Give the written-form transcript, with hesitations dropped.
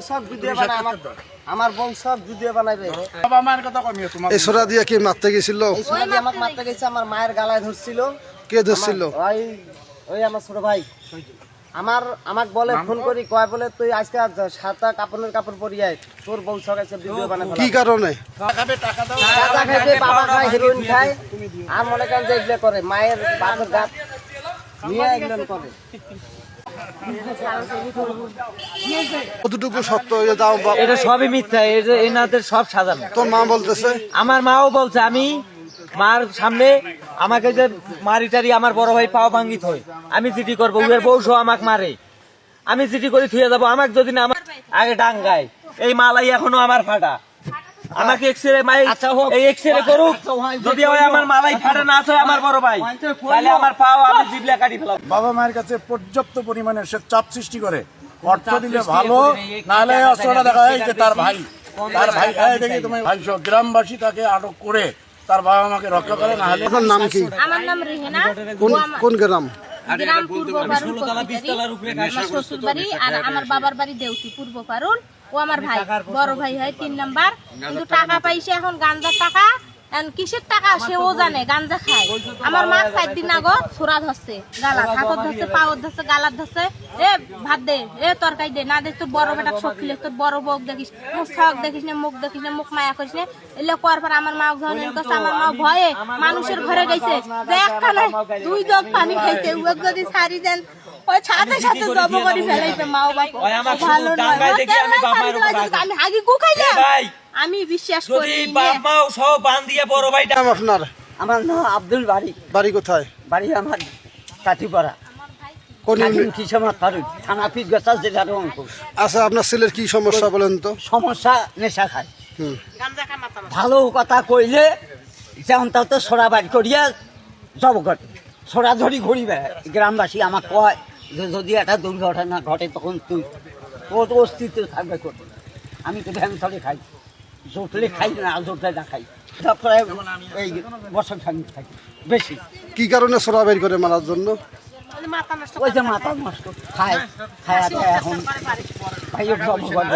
সব ভিডিও বানায়, আমার বউ সব ভিডিও বানাবে। বাবা মায়ের কথা কমিও তোমার। এই ছোড়া দিয়ে কি মারতে গেছিল? এই ছোড়া দিয়ে আমাকে মারতে গেছে, আমার মায়ের গালায় ধরছিল। কে ধরছিল? ওই আমার ছোট ভাই আমাকে বলে ফোন করি, কয় বলে তুই আজকে সাদা কাপড় পরিয়ে আয়, তোর বউ সকাছে ভিডিও বানায়। কি কারণে? টাকা দাও। টাকা খাইবে, বাবা খায়, হিরোইন খায়, আর মনে করেন যে এগুলো করে, মায়ের বাপের গাছ নিয়ে এগুলো করে। কতটুকু সত্য? দাও এটা সবই মিথ্যা, এনাদের সব সাজানো। তোর মা বলতেছে? আমার মাও বলছে, আমি মার সামনে আমাকে যে মারিটারি আমার বড় ভাই পাও ভাঙ্গিত হয়, আমি চিঠি করবো, উয়ের বউ সহ আমাকে মারে, আমি চিঠি করে থুয়ে যাবো, আমাকে যদি না আমার আগে ডাঙ্গায়। এই মালাই এখনো আমার ফাটা, আমাকে এক্সরে এই এক্সরে করুক, যদি হয় আমার মালাই ফাটা না হয় আমার বড় ভাই, তাহলে আমার পাও আমি জিবলা কাটি ফেলাম। বাবা মায়ের কাছে পর্যাপ্ত পরিমাণে সে চাপ সৃষ্টি করে, অর্থ দিলে ভালো, নাহলে অস্ত্রটা দেখা যায় যে তার ভাই দেখি তুমি ভাই সহ গ্রামবাসী তাকে আটক করে তার বাবা মাকে রক্ষা করে। না হলে আপনার নাম কি? আমার নাম রেহেনা। কোন গ্রাম? গ্রাম পূর্ব পারুল, আমার শ্বশুর বাড়ি আর আমার বাবার বাড়ি দেউতি পূর্ব পারুল। ও আমার ভাই, বড় ভাই হয় 3 নাম্বার। কিন্তু টাকা পাইছে এখন গাঞ্জার টাকা, কিসের টাকা সেও জানে, গাঞ্জা খায়। আমার মা 4 দিন আগে ছোড়া ধরছে, গালা হাতত ধরছে, পাওয়ার ধরছে, গালার ধরছে, এ ভাত দে, এ তরকারি দে, না দে তোর বড় বেটা শখ খিলে, তোর বড় বউক দেখিস, শখ দেখিস না, মুখ দেখিস না, মুখ মায়া করিস না। এলে করার পর আমার মা যখন কাছে, আমার মা ভয়ে মানুষের ঘরে গেছে, যে একটা নয় 2 জগ পানি খাইতে, উক যদি ছাড়ি দেন ওই সাথে সাথে জব করে ফেলাইতে মাও বাপ ভালো নয়। আমি আগে গুখাইলে আমি বিশ্বাস করি বাপমাও সব বান্ধিয়ে বড় ভাইটা। আপনার? আমার নাম আব্দুল বাড়ি। বাড়ি কোথায়? বাড়ি আমার কাঠিপাড়া, কোন ইউনিট? কিসমত পারুল, থানা পিঠগাছা, জেলার অঙ্কুশ। আচ্ছা, আপনার ছেলের কি সমস্যা বলেন তো? সমস্যা নেশা খায়, হুম। ভালো কথা কইলে যেমন তাও তো সোরা বাড়ি করিয়া জব ঘটে, সোরা ধরি ঘুরিবে। গ্রামবাসী আমার কয় যে যদি একটা দুর্ঘটনা ঘটে তখন তুই তোর অস্তিত্ব থাকবে করতে। আমি তো ভ্যান ধরে খাই, জোটলে খাই না, জোটলে না খাই, তারপরে এই বছর খানি থাকি বেশি। কি কারণে ছোড়া বের করে মারার জন্য? ওই যে মাথা নষ্ট খায়, খায় এখন ভাইয়ের জব ঘটে।